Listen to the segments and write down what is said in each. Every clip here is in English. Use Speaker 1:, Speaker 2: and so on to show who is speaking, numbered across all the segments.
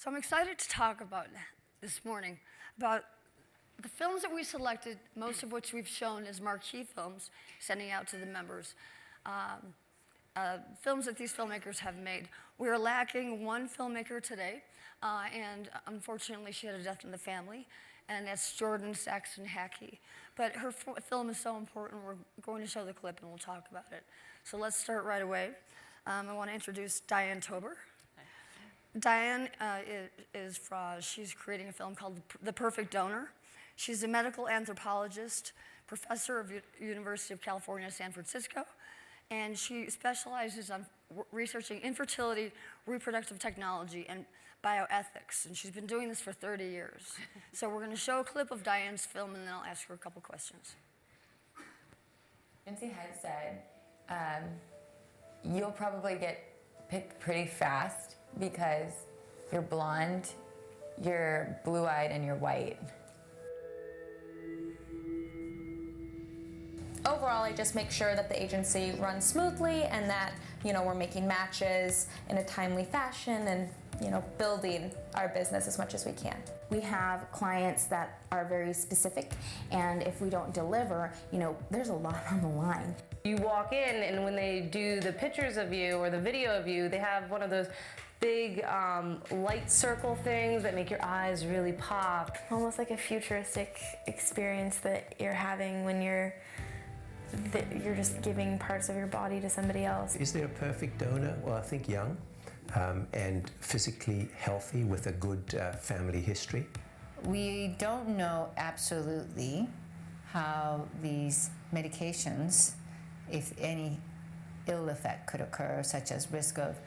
Speaker 1: So I'm excited to talk about this morning about the films that we selected, most of which we've shown as marquee films, sending out to the members. Films that these filmmakers have made. We are lacking one filmmaker today, and unfortunately she had a death in the family, and that's Jorden, Saxton, Hackney. But her film is so important, we're going to show the clip and we'll talk about it. So let's start right away. I want to introduce Diane Tober. Diane she's creating a film called The Perfect Donor. She's a medical anthropologist, professor of University of California, San Francisco, and she specializes on researching infertility, reproductive technology, and bioethics, and she's been doing this for 30 years. So we're going to show a clip of Diane's film, and then I'll ask her a couple questions.
Speaker 2: Mackenzie had said, you'll probably get picked pretty fast because you're blonde, you're blue-eyed, and you're white.
Speaker 3: Overall, I just make sure that the agency runs smoothly and that, we're making matches in a timely fashion and, building our business as much as we can.
Speaker 4: We have clients that are very specific, and if we don't deliver, there's a lot on the line.
Speaker 5: You walk in, and when they do the pictures of you or the video of you, they have one of those big light circle things that make your eyes really pop.
Speaker 6: Almost like a futuristic experience that you're having when you're just giving parts of your body to somebody else.
Speaker 7: Is there a perfect donor? Well, I think young and physically healthy with a good family history.
Speaker 8: We don't know absolutely how these medications, if any ill effect could occur, such as risk of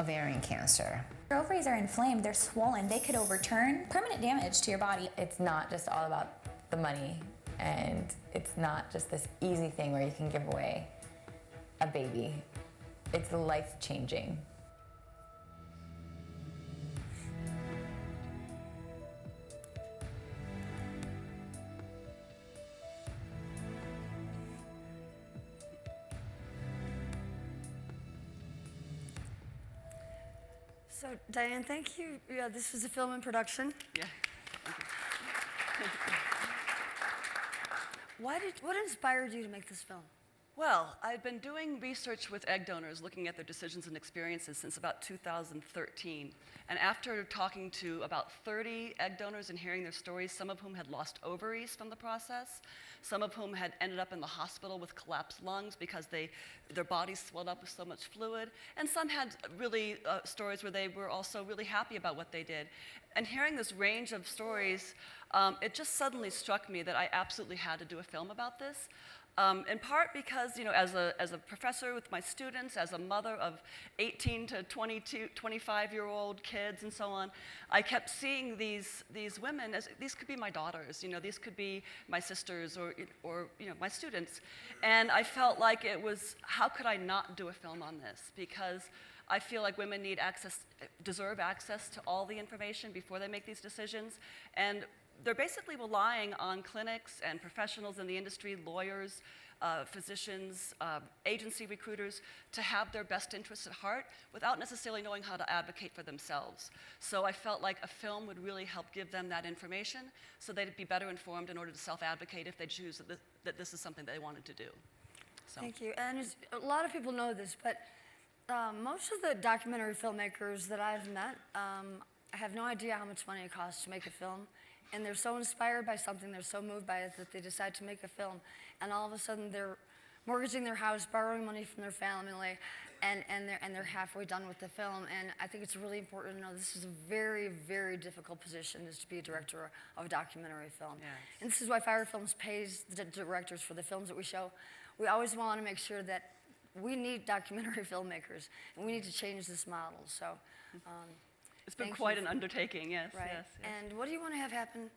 Speaker 8: ovarian cancer.
Speaker 4: Your ovaries are inflamed, they're swollen, they could overturn, permanent damage to your body.
Speaker 2: It's not just all about the money, and it's not just this easy thing where you can give away a baby. It's life-changing.
Speaker 1: So Diane, thank you. Yeah, this is a film in production.
Speaker 9: Yeah.
Speaker 1: What inspired you to make this film?
Speaker 9: Well, I've been doing research with egg donors, looking at their decisions and experiences since about 2013. And after talking to about 30 egg donors and hearing their stories, some of whom had lost ovaries from the process, some of whom had ended up in the hospital with collapsed lungs because their bodies swelled up with so much fluid, and some had really stories where they were also really happy about what they did. And hearing this range of stories, it just suddenly struck me that I absolutely had to do a film about this. In part because, as a professor with my students, as a mother of 18 to 22, 25-year-old kids and so on, I kept seeing these women as, these could be my daughters, these could be my sisters or my students. And I felt like it was, how could I not do a film on this? Because I feel like women deserve access to all the information before they make these decisions. And they're basically relying on clinics and professionals in the industry, lawyers, physicians, agency recruiters, to have their best interests at heart without necessarily knowing how to advocate for themselves. So I felt like a film would really help give them that information so they'd be better informed in order to self-advocate if they choose that this is something they wanted to do. So.
Speaker 1: Thank you. And a lot of people know this, but most of the documentary filmmakers that I've met, I have no idea how much money it costs to make a film. And they're so inspired by something, they're so moved by it that they decide to make a film. And all of a sudden they're mortgaging their house, borrowing money from their family, and they're halfway done with the film. And I think it's really important to know this is a very, very difficult position, is to be a director of a documentary film. Yes. And this is why FiReFilms pays the directors for the films that we show. We always want to make sure that we need documentary filmmakers, and we need to change this model. So.
Speaker 9: It's been quite an undertaking, yes,
Speaker 1: right.
Speaker 9: Yes.
Speaker 1: And what do you want to have happen?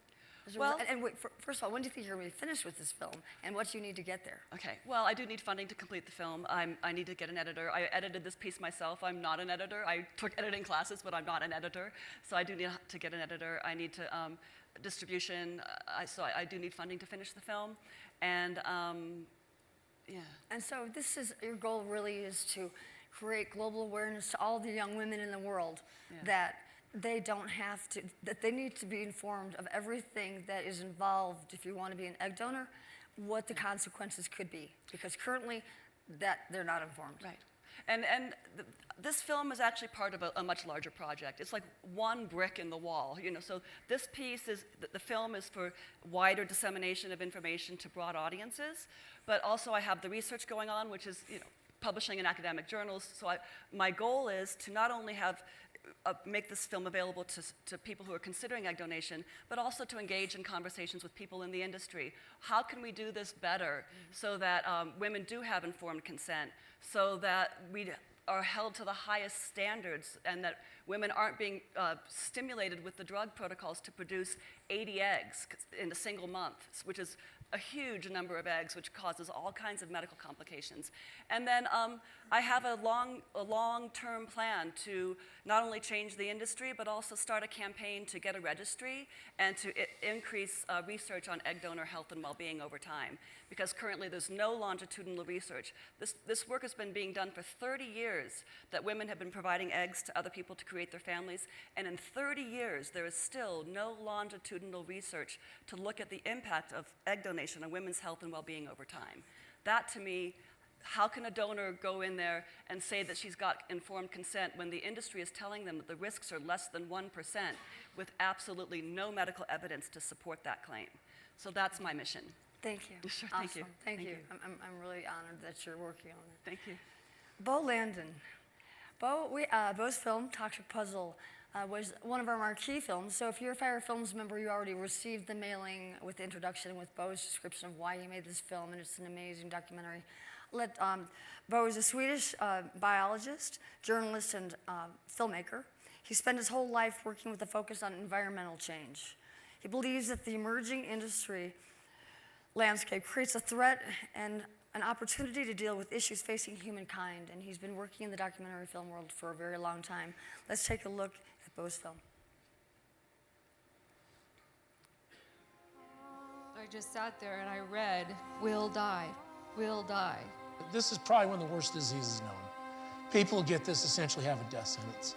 Speaker 9: Well,
Speaker 1: and wait, first of all, when do you think you're going to be finished with this film, and what do you need to get there?
Speaker 9: Okay, well, I do need funding to complete the film. I need to get an editor. I edited this piece myself. I'm not an editor. I took editing classes, but I'm not an editor. So I do need to get an editor. I need to, distribution, so I do need funding to finish the film. And, yeah.
Speaker 1: And so your goal really is to create global awareness to all the young women in the world that they don't have to, that they need to be informed of everything that is involved if you want to be an egg donor, what the consequences could be, because currently that they're not informed.
Speaker 9: Right. And this film is actually part of a much larger project. It's like one brick in the wall, you know. So this piece is, the film is for wider dissemination of information to broad audiences, but also I have the research going on, which is, you know, publishing in academic journals. So my goal is to not only have make this film available to people who are considering egg donation, but also to engage in conversations with people in the industry. How can we do this better so that women do have informed consent, so that we are held to the highest standards, and that women aren't being stimulated with the drug protocols to produce 80 eggs in a single month, which is a huge number of eggs, which causes all kinds of medical complications. And then I have a long-term plan to not only change the industry, but also start a campaign to get a registry and to increase research on egg donor health and well-being over time. Because currently there's no longitudinal research. This work has been being done for 30 years, that women have been providing eggs to other people to create their families. And in 30 years, there is still no longitudinal research to look at the impact of egg donation on women's health and well-being over time. That, to me, how can a donor go in there and say that she's got informed consent when the industry is telling them that the risks are less than 1% with absolutely no medical evidence to support that claim? So that's my mission.
Speaker 1: Thank you.
Speaker 9: Sure,
Speaker 1: Awesome.
Speaker 9: thank you.
Speaker 1: Thank you.
Speaker 9: you.
Speaker 1: I'm really honored that you're working on it.
Speaker 9: Thank you.
Speaker 1: Bo Landin. Bo's film, Toxic Puzzle, was one of our marquee films. So if you're a FiReFilms member, you already received the mailing with the introduction with Bo's description of why he made this film, and it's an amazing documentary. Bo is a Swedish biologist, journalist, and filmmaker. He spent his whole life working with a focus on environmental change. He believes that the emerging industry landscape creates a threat and an opportunity to deal with issues facing humankind, and he's been working in the documentary film world for a very long time. Let's take a look at Bo's film.
Speaker 10: I just sat there and I read, "Will die, will die."
Speaker 11: This is probably one of the worst diseases known. People who get this essentially have a death sentence.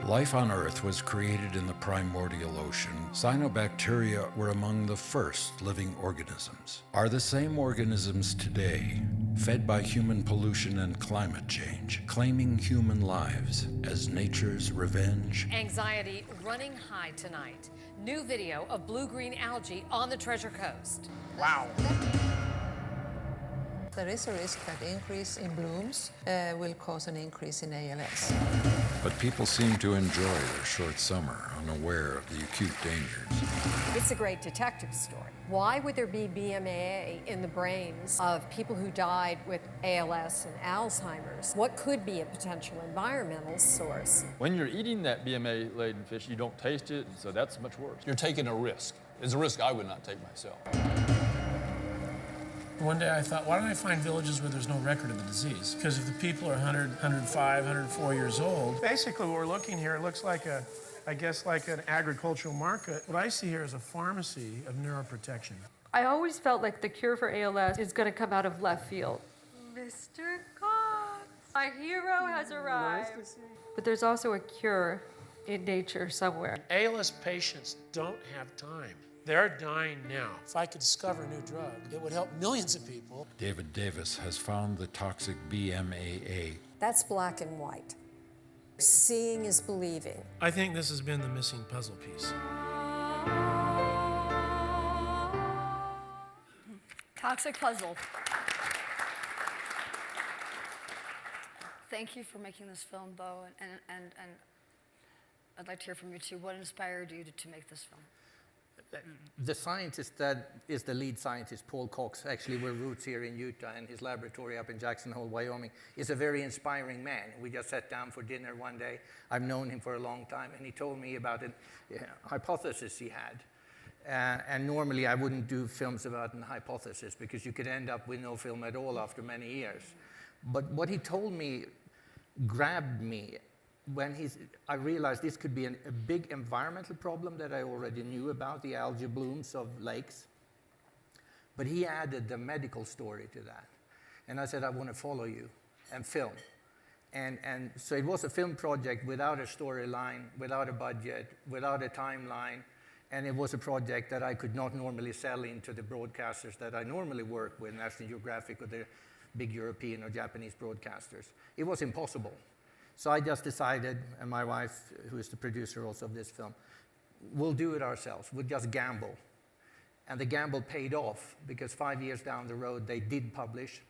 Speaker 12: Life on Earth was created in the primordial ocean. Cyanobacteria were among the first living organisms. Are the same organisms today, fed by human pollution and climate change, claiming human lives as nature's revenge?
Speaker 13: Anxiety running high tonight. New video of blue-green algae on the Treasure Coast.
Speaker 11: Wow.
Speaker 14: There is a risk that increase in blooms will cause an increase in ALS.
Speaker 12: But people seem to enjoy their short summer, unaware of the acute dangers.
Speaker 13: It's a great detective story. Why would there be BMAA in the brains of people who died with ALS and Alzheimer's? What could be a potential environmental source?
Speaker 15: When you're eating that BMA-laden fish, you don't taste it, so that's much worse.
Speaker 16: You're taking a risk. It's a risk I would not take myself.
Speaker 11: One day I thought, why don't I find villages where there's no record of the disease? Because if the people are 100, 105, 104 years old, basically what we're looking here, it looks like I guess like an agricultural market. What I see here is a pharmacy of neuroprotection.
Speaker 10: I always felt like the cure for ALS is going to come out of left field. Mr. Cox, my hero has arrived. Nice to see you. But there's also a cure in nature somewhere.
Speaker 11: ALS patients don't have time. They're dying now. If I could discover a new drug, it would help millions of people.
Speaker 12: David Davis has found the toxic BMAA.
Speaker 13: That's black and white. Seeing is believing.
Speaker 11: I think this has been the missing puzzle piece.
Speaker 1: Toxic Puzzle. Thank you for making this film, Bo, and I'd like to hear from you too. What inspired you to make this film?
Speaker 17: The scientist that is the lead scientist, Paul Cox, actually with roots here in Utah, and his laboratory up in Jackson Hole, Wyoming, is a very inspiring man. We just sat down for dinner one day. I've known him for a long time, and he told me about a hypothesis he had. And normally I wouldn't do films about an hypothesis because you could end up with no film at all after many years. But what he told me grabbed me. When I realized this could be a big environmental problem that I already knew about, the algae blooms of lakes. But he added the medical story to that. And I said, I want to follow you and film. And so it was a film project without a storyline, without a budget, without a timeline, and it was a project that I could not normally sell into the broadcasters that I normally work with, National Geographic or the big European or Japanese broadcasters. It was impossible. So I just decided, and my wife, who is the producer also of this film, we'll do it ourselves. We'll just gamble. And the gamble paid off, because 5 years down the road, they did publish,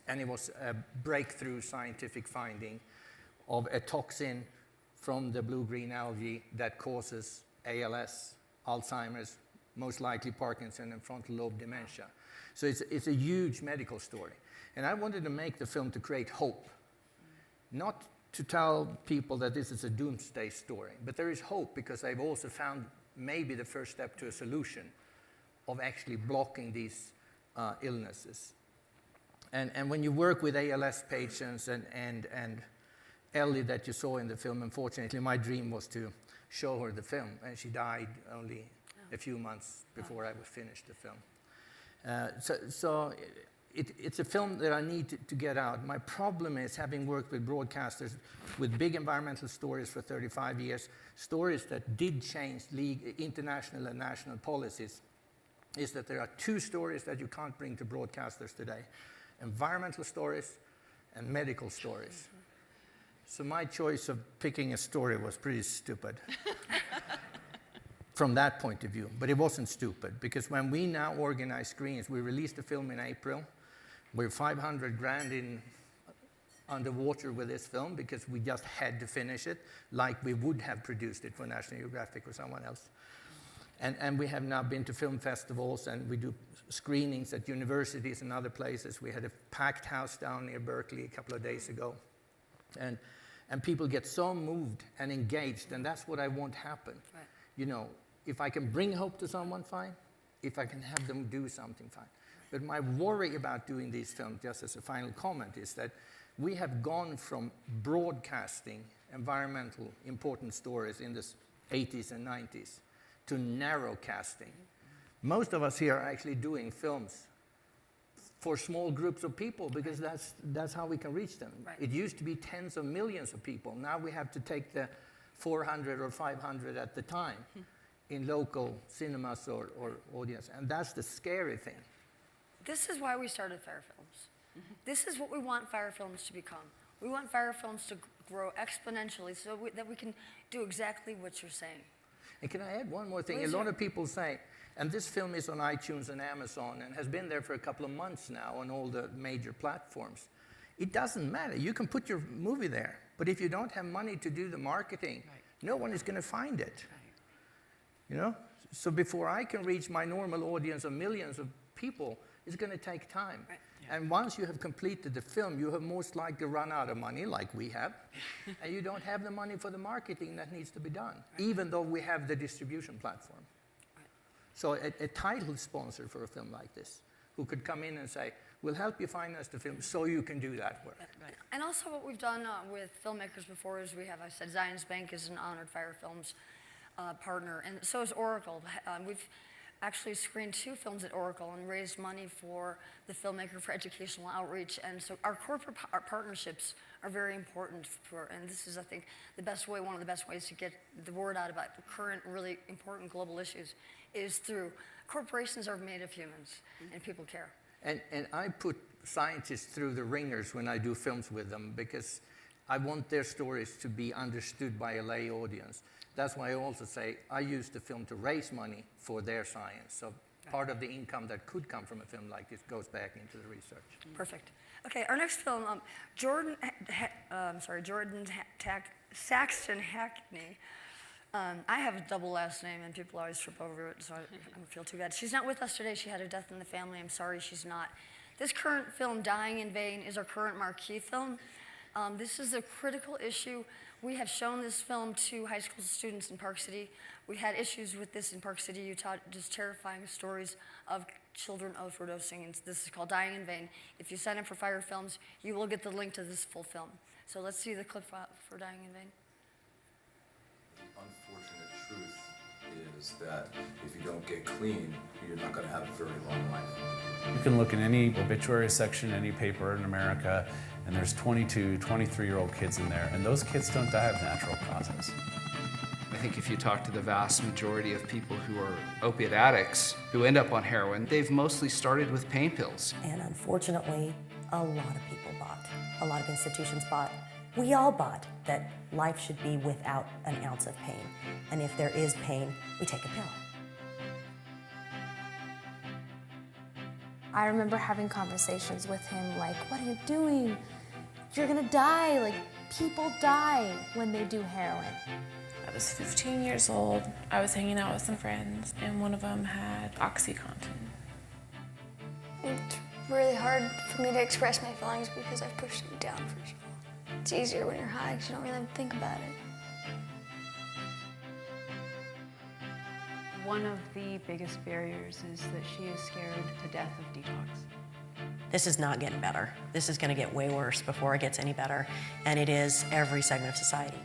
Speaker 17: and it was a breakthrough scientific finding of a toxin from the blue-green algae that causes ALS, Alzheimer's, most likely Parkinson and frontal lobe dementia. So it's a huge medical story. And I wanted to make the film to create hope, not to tell people that this is a doomsday story, but there is hope because I've also found maybe the first step to a solution of actually blocking these illnesses. And when you work with ALS patients and Ellie that you saw in the film, unfortunately, my dream was to show her the film, and she died only a few months before I finished the film. So it's a film that I need to get out. My problem is, having worked with broadcasters with big environmental stories for 35 years, stories that did change international and national policies, is that there are two stories that you can't bring to broadcasters today: environmental stories and medical stories. So my choice of picking a story was pretty stupid from that point of view. But it wasn't stupid, because when we now organize screens, we released the film in April. We're 500 grand in underwater with this film because we just had to finish it like we would have produced it for National Geographic or someone else. And we have now been to film festivals, and we do screenings at universities and other places. We had a packed house down near Berkeley a couple of days ago. And people get so moved and engaged, and that's what I want happen. Right. You know, if I can bring hope to someone, fine. If I can have them do something, fine. But my worry about doing these films, just as a final comment, is that we have gone from broadcasting environmental important stories in the 80s and 90s to narrowcasting. Most of us here are actually doing films for small groups of people, because that's how we can reach them. Right. It used to be tens of millions of people. Now we have to take the 400 or 500 at the time in local cinemas or audience, and that's the scary thing.
Speaker 1: This is why we started FiReFilms. This is what we want FiReFilms to become. We want FiReFilms to grow exponentially so that we can do exactly what you're saying.
Speaker 17: And can I add one more thing?
Speaker 1: Please.
Speaker 17: A lot of people say, and this film is on iTunes and Amazon and has been there for a couple of months now on all the major platforms. It doesn't matter. You can put your movie there, but if you don't have money to do the marketing, no one is going to find it. You know? So before I can reach my normal audience of millions of people, it's going to take time. Right. Yeah. And once you have completed the film, you have most likely run out of money, like we have, and you don't have the money for the marketing that needs to be done, even though we have the distribution platform. So a title sponsor for a film like this, who could come in and say, we'll help you finance the film so you can do that work.
Speaker 1: Right. And also what we've done with filmmakers before is we have, I said, Zions Bank is an honored FiReFilms partner, and so is Oracle. We've actually screened 2 films at Oracle and raised money for the Filmmaker for educational outreach. And so our corporate partnerships are very important and this is, I think, the best way, one of the best ways to get the word out about the current really important global issues is through corporations are made of humans and people care.
Speaker 17: And I put scientists through the ringers when I do films with them, because I want their stories to be understood by a lay audience. That's why I also say I use the film to raise money for their science. So part of the income that could come from a film like this goes back into the research.
Speaker 1: Perfect. Okay, our next film, Jorden Saxton Hackney. I have a double last name, and people always trip over it, so I don't feel too bad. She's not with us today. She had a death in the family. I'm sorry she's not. This current film, Dying in Vain, is our current marquee film. This is a critical issue. We have shown this film to high school students in Park City. We had issues with this in Park City, Utah, just terrifying stories of children overdosing, and this is called Dying in Vain. If you sign up for FiReFilms, you will get the link to this full film. So let's see the clip for Dying in Vain.
Speaker 18: Unfortunate truth is that if you don't get clean, you're not going to have a very long life.
Speaker 19: You can look in any obituary section, any paper in America, and there's 22, 23-year-old kids in there, and those kids don't die of natural causes.
Speaker 20: I think if you talk to the vast majority of people who are opiate addicts who end up on heroin, they've mostly started with pain pills.
Speaker 21: And unfortunately, a lot of people bought. A lot of institutions bought. We all bought that life should be without an ounce of pain. And if there is pain, we take a pill.
Speaker 22: I remember having conversations with him like, what are you doing? You're gonna die. Like, people die when they do heroin.
Speaker 23: I was 15 years old. I was hanging out with some friends, and one of them had OxyContin.
Speaker 24: It's really hard for me to express my feelings because I've pushed it down for so long. It's easier when you're high because you don't really think about it.
Speaker 25: One of the biggest barriers is that she is scared to death of detox.
Speaker 21: This is not getting better. This is going to get way worse before it gets any better, and it is every segment of society.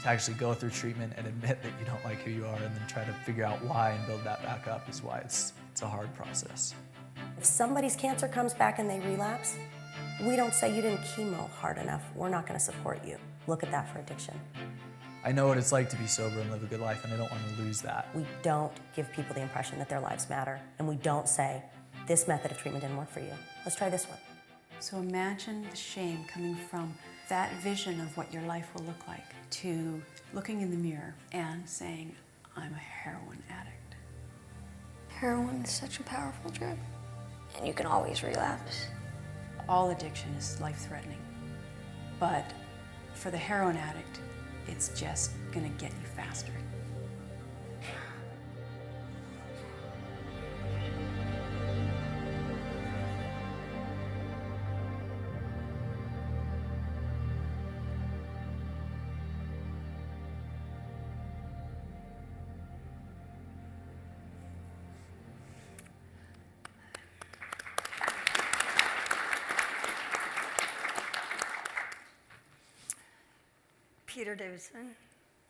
Speaker 26: To actually go through treatment and admit that you don't like who you are and then try to figure out why and build that back up is why it's a hard process.
Speaker 21: If somebody's cancer comes back and they relapse, we don't say you didn't chemo hard enough. We're not going to support you. Look at that for addiction.
Speaker 26: I know what it's like to be sober and live a good life, and I don't want to lose that.
Speaker 21: We don't give people the impression that their lives matter, and we don't say, this method of treatment didn't work for you. Let's try this one.
Speaker 25: So imagine the shame coming from that vision of what your life will look like to looking in the mirror and saying, I'm a heroin addict.
Speaker 24: Heroin is such a powerful drug, and you can always relapse.
Speaker 25: All addiction is life-threatening, but for the heroin addict, it's just gonna get you faster.
Speaker 1: Peter Davidson.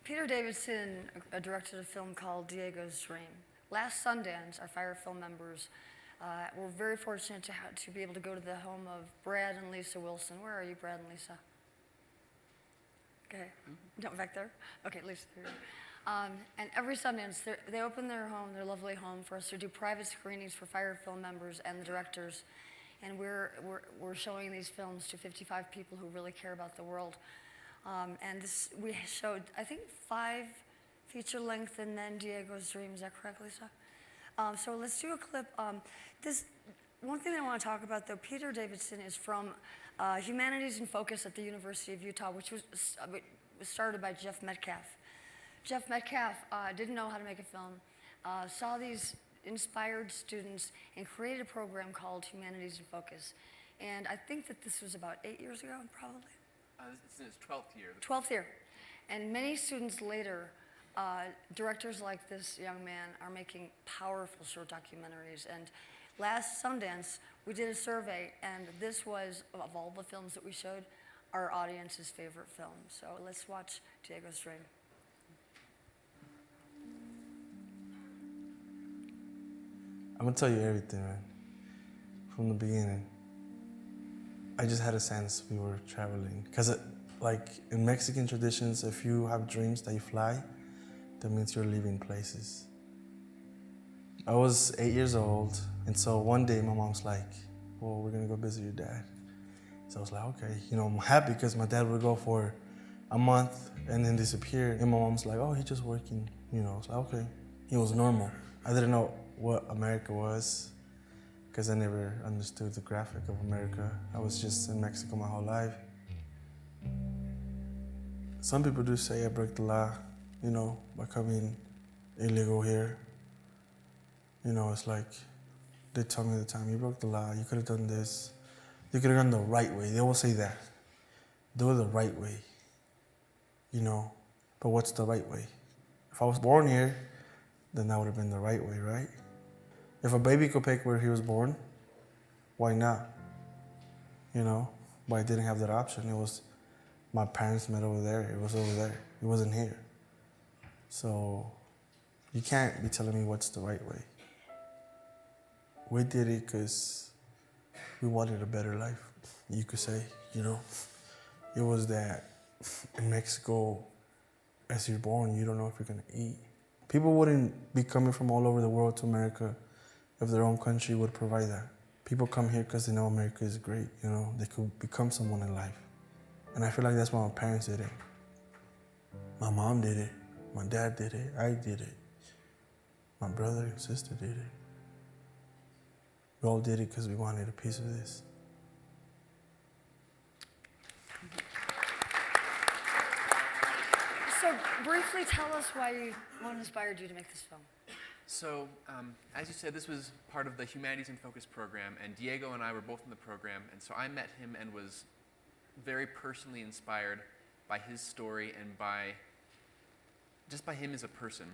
Speaker 1: Peter Davidson directed a film called Diego's Dream. Last Sundance, our FiReFilm members were very fortunate to be able to go to the home of Brad and Lisa Wilson. Where are you, Brad and Lisa? Okay, don't back there? Okay, Lisa, there you are. And every Sundance, they open their home, their lovely home, for us to do private screenings for FiReFilm members and the directors. And we're showing these films to 55 people who really care about the world. And we showed, I think, 5 feature-length and then Diego's Dream. Is that correct, Lisa? So let's do a clip. One thing that I want to talk about, though, Peter Davidson is from Humanities in Focus at the University of Utah, which was started by Jeff Metcalf. Jeff Metcalf didn't know how to make a film, saw these inspired students, and created a program called Humanities in Focus. And I think that this was about 8 years ago, probably.
Speaker 27: It's in its 12th year.
Speaker 1: 12th year. And many students later, directors like this young man are making powerful short documentaries. And last Sundance, we did a survey, and this was, of all the films that we showed, our audience's favorite film. So let's watch Diego's Dream.
Speaker 28: I'm gonna tell you everything, man, from the beginning. I just had a sense we were traveling. Because like in Mexican traditions, if you have dreams that you fly, that means you're leaving places. I was 8 years old, and so one day my mom's like, well, we're gonna go visit your dad. So I was like, okay. You know, I'm happy because my dad would go for a month and then disappear. And my mom's like, oh, he's just working. You know, I was like, okay. He was normal. I didn't know what America was, because I never understood the graphic of America. I was just in Mexico my whole life. Some people do say I broke the law, you know, by coming illegal here. You know, it's like, they tell me all the time, you broke the law, you could have done this. You could have gone the right way. They will say that. Do it the right way, you know. But what's the right way? If I was born here, then that would have been the right way, right? If a baby could pick where he was born, why not? You know, but I didn't have that option. It was, my parents met over there. It was over there. It wasn't here. So you can't be telling me what's the right way. We did it because we wanted a better life, you could say. you know? It was that in Mexico, as you're born, you don't know if you're gonna eat. People wouldn't be coming from all over the world to America if their own country would provide that. People come here because they know America is great, you know? They could become someone in life. And I feel like that's why my parents did it. My mom did it, my dad did it, I did it. My brother and sister did it. We all did it because we wanted a piece of this.
Speaker 1: So briefly tell us what inspired you to make this film.
Speaker 27: So, as you said, this was part of the Humanities in Focus program, and Diego and I were both in the program, and so I met him and was very personally inspired by his story and just by him as a person.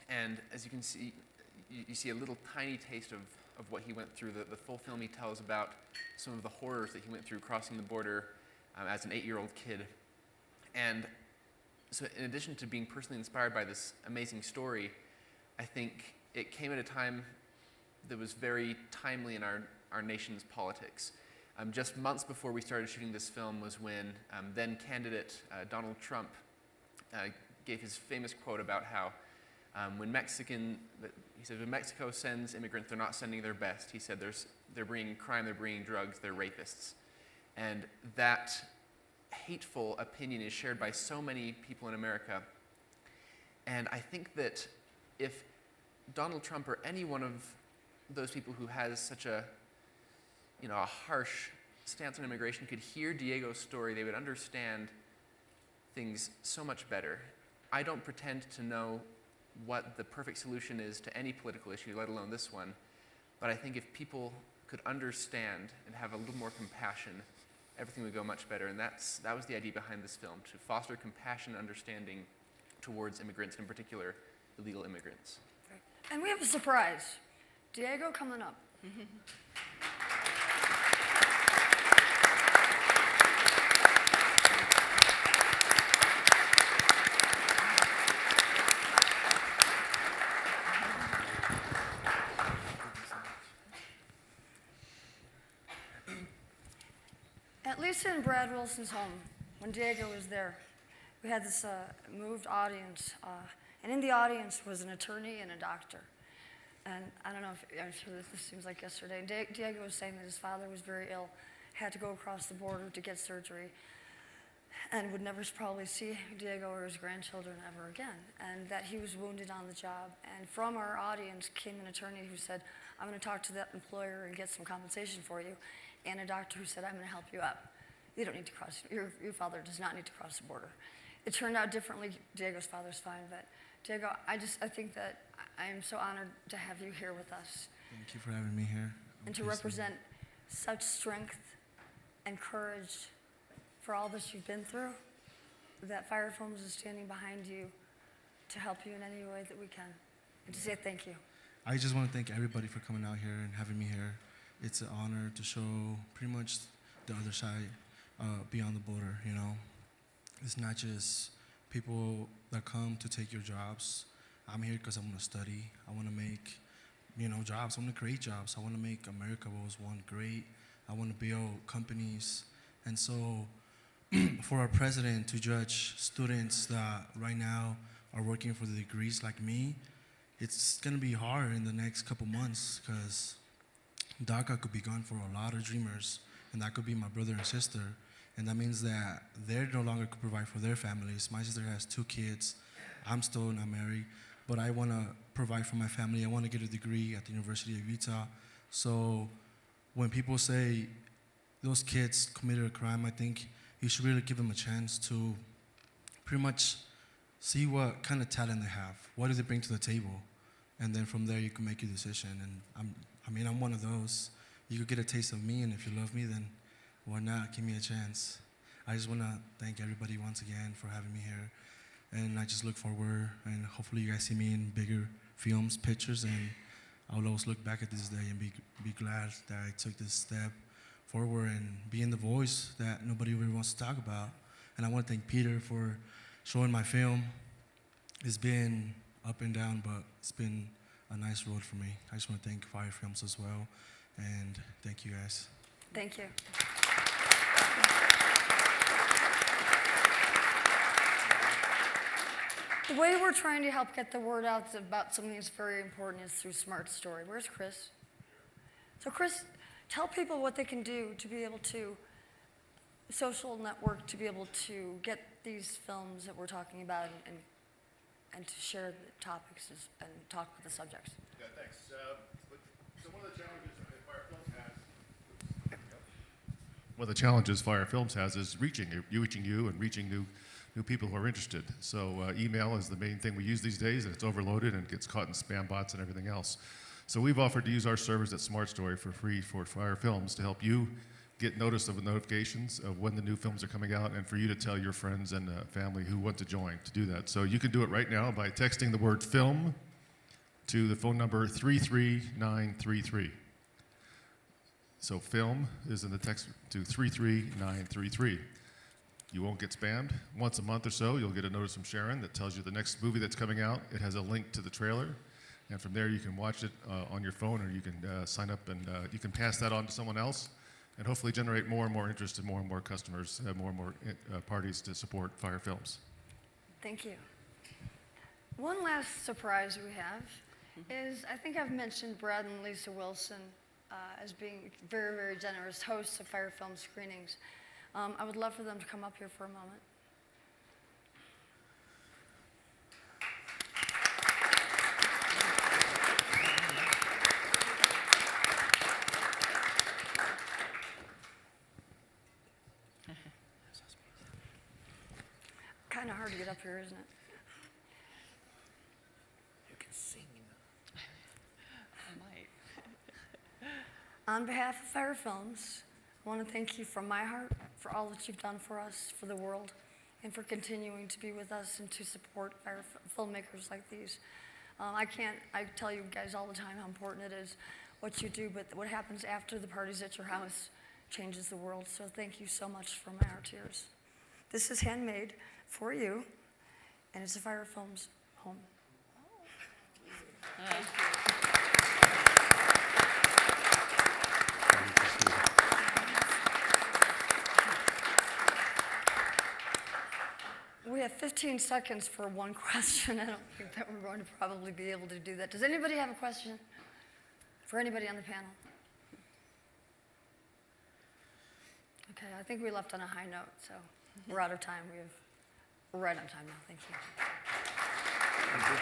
Speaker 27: And as you can see, you see a little tiny taste of what he went through. The full film, he tells about some of the horrors that he went through crossing the border as an 8-year-old kid. And so in addition to being personally inspired by this amazing story, I think it came at a time that was very timely in our nation's politics. Just months before we started shooting this film was when then candidate Donald Trump gave his famous quote about how when Mexico sends immigrants, they're not sending their best. He said they're bringing crime, they're bringing drugs, they're rapists. And that hateful opinion is shared by so many people in America. And I think that if Donald Trump or any one of those people who has such a harsh stance on immigration could hear Diego's story, they would understand things so much better. I don't pretend to know what the perfect solution is to any political issue, let alone this one, but I think if people could understand and have a little more compassion, everything would go much better. And that was the idea behind this film, to foster compassion and understanding towards immigrants, in particular illegal immigrants.
Speaker 1: And we have a surprise. Diego coming up. At Lisa and Brad Wilson's home, when Diego was there, we had this moved audience, and in the audience was an attorney and a doctor. And I don't know if I'm sure this seems like yesterday. Diego was saying that his father was very ill, had to go across the border to get surgery, and would never probably see Diego or his grandchildren ever again, and that he was wounded on the job. And from our audience came an attorney who said, I'm going to talk to that employer and get some compensation for you, and a doctor who said, I'm going to help you up. You don't need to cross, your father does not need to cross the border. It turned out differently. Diego's father's fine, but Diego, I think that I am so honored to have you here with us.
Speaker 28: Thank you for having me here.
Speaker 1: And to represent such strength and courage for all that you've been through, that FiReFilms is standing behind you to help you in any way that we can, and to say thank you.
Speaker 28: I just want to thank everybody for coming out here and having me here. It's an honor to show pretty much the other side beyond the border, you know. It's not just people that come to take your jobs. I'm here because I want to study. I want to make, jobs. I want to create jobs. I want to make America was one great. I want to build companies. And so for our president to judge students that right now are working for the degrees like me, it's going to be hard in the next couple months because DACA could be gone for a lot of dreamers, and that could be my brother and sister. And that means that they no longer could provide for their families. My sister has 2 kids. I'm still not married, but I want to provide for my family. I want to get a degree at the University of Utah. So when people say those kids committed a crime, I think you should really give them a chance to pretty much see what kind of talent they have. What do they bring to the table? And then from there, you can make your decision. And I'm one of those. You could get a taste of me, and if you love me, then why not? Give me a chance. I just want to thank everybody once again for having me here. And I just look forward, and hopefully you guys see me in bigger films, pictures, and I'll always look back at this day and be glad that I took this step forward and being the voice that nobody really wants to talk about. And I want to thank Peter for showing my film. It's been up and down, but it's been a nice road for me. I just want to thank FiReFilms as well, and thank you guys.
Speaker 1: Thank you. The way we're trying to help get the word out about something that's very important is through Smart Story. Where's Chris? So Chris, tell people what they can do to be able to, social network, to be able to get these films that we're talking about and to share the topics and talk with the subjects.
Speaker 2: Yeah, thanks. So one of the challenges FiReFilms has is reaching you and reaching new people who are interested. So email is the main thing we use these days, and it's overloaded and gets caught in spam bots and everything else. So we've offered to use our servers at Smart Story for free for FiReFilms to help you get notice of the notifications of when the new films are coming out, and for you to tell your friends and family who want to join to do that. So you can do it right now by texting the word film to the phone number 33933. So film is in the text to 33933. You won't get spammed. Once a month or so, you'll get a notice from Sharon that tells you the next movie that's coming out. It has a link to the trailer, and from there you can watch it on your phone, or you can sign up and you can pass that on to someone else, and hopefully generate more and more interest and more customers, more and more parties to support FiReFilms.
Speaker 1: Thank you. One last surprise we have is, I think I've mentioned Brad and Lisa Wilson as being very, very generous hosts of FiReFilm screenings. I would love for them to come up here for a moment. Kind of hard to get up here, isn't it?
Speaker 11: You can sing.
Speaker 1: I might. On behalf of FiReFilms, I want to thank you from my heart for all that you've done for us, for the world, and for continuing to be with us and to support filmmakers like these. I tell you guys all the time how important it is what you do, but what happens after the party's at your house changes the world. So thank you so much from our tears. This is handmade for you, and it's a FiReFilms home. Thank you. We have 15 seconds for one question. I don't think that we're going to probably be able to do that. Does anybody have a question for anybody on the panel? Okay, I think we left on a high note, so we're out of time. We're right on time now. Thank you.
Speaker 11: Thank you.